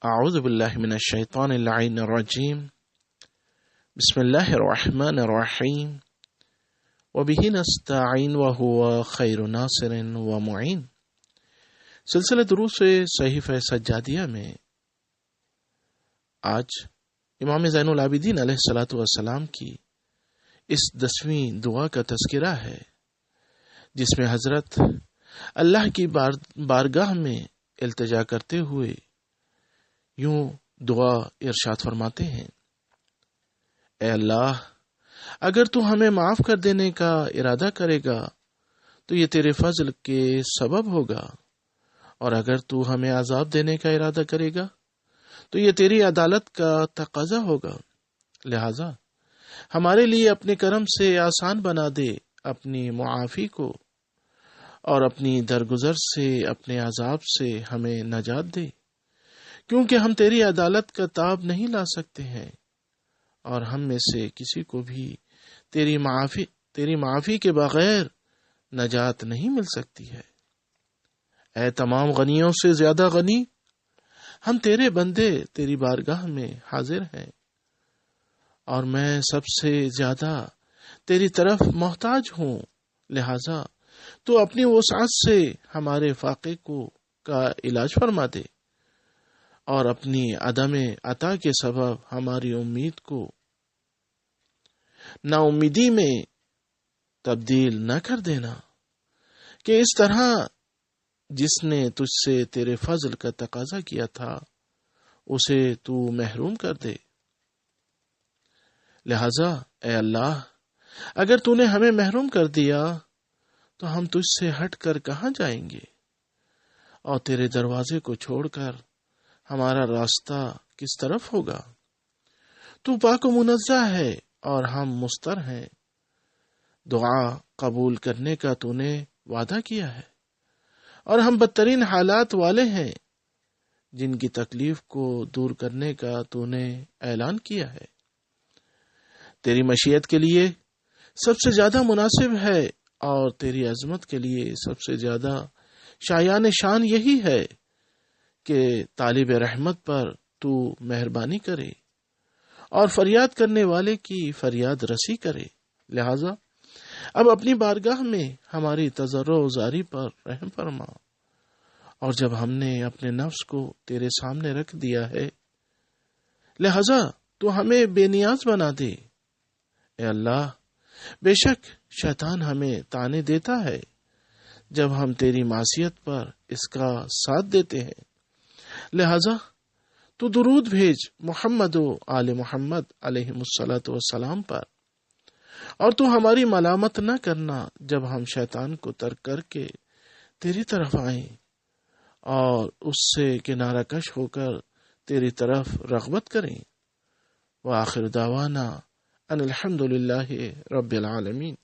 اعوذ باللہ من الشیطان اللعین الرجیم بسم اللہ الرحمن الرحیم وبہ نستعین وہو خیر ناصر ومعین۔ سلسلہ دروس صحیفہ سجادیہ میں آج امام زین العابدین علیہ الصلوۃ والسلام کی اس 10ویں دعا کا تذکرہ ہے، جس میں حضرت اللہ کی بارگاہ میں التجا کرتے ہوئے یوں دعا ارشاد فرماتے ہیں: اے اللہ، اگر تو ہمیں معاف کر دینے کا ارادہ کرے گا تو یہ تیرے فضل کے سبب ہوگا، اور اگر تو ہمیں عذاب دینے کا ارادہ کرے گا تو یہ تیری عدالت کا تقاضا ہوگا۔ لہذا ہمارے لیے اپنے کرم سے آسان بنا دے اپنی معافی کو، اور اپنی درگزر سے اپنے عذاب سے ہمیں نجات دے، کیونکہ ہم تیری عدالت کا تاب نہیں لا سکتے ہیں، اور ہم میں سے کسی کو بھی تیری معافی کے بغیر نجات نہیں مل سکتی ہے۔ اے تمام غنیوں سے زیادہ غنی، ہم تیرے بندے تیری بارگاہ میں حاضر ہیں، اور میں سب سے زیادہ تیری طرف محتاج ہوں۔ لہذا تو اپنی وسعت سے ہمارے فاقے کا علاج فرما دے، اور اپنی عدم عطا کے سبب ہماری امید کو نا امیدی میں تبدیل نہ کر دینا، کہ اس طرح جس نے تجھ سے تیرے فضل کا تقاضا کیا تھا اسے تو محروم کر دے۔ لہذا اے اللہ، اگر تو نے ہمیں محروم کر دیا تو ہم تجھ سے ہٹ کر کہاں جائیں گے، اور تیرے دروازے کو چھوڑ کر ہمارا راستہ کس طرف ہوگا؟ تو پاک و منزہ ہے اور ہم مستر ہیں۔ دعا قبول کرنے کا تو نے وعدہ کیا ہے، اور ہم بدترین حالات والے ہیں جن کی تکلیف کو دور کرنے کا تو نے اعلان کیا ہے۔ تیری مشیت کے لیے سب سے زیادہ مناسب ہے، اور تیری عظمت کے لیے سب سے زیادہ شایان شان یہی ہے کہ طالب رحمت پر تو مہربانی کرے اور فریاد کرنے والے کی فریاد رسی کرے۔ لہذا اب اپنی بارگاہ میں ہماری تضرع و زاری پر رحم فرما، اور جب ہم نے اپنے نفس کو تیرے سامنے رکھ دیا ہے، لہذا تو ہمیں بے نیاز بنا دے۔ اے اللہ، بے شک شیطان ہمیں طعنے دیتا ہے جب ہم تیری معصیت پر اس کا ساتھ دیتے ہیں، لہذا تو درود بھیج محمد و آل محمد علیہ الصلوۃ والسلام پر، اور تو ہماری ملامت نہ کرنا جب ہم شیطان کو ترک کر کے تیری طرف آئیں اور اس سے کنارہ کش ہو کر تیری طرف رغبت کریں۔ وآخر دعوانا ان الحمد للہ رب العالمین۔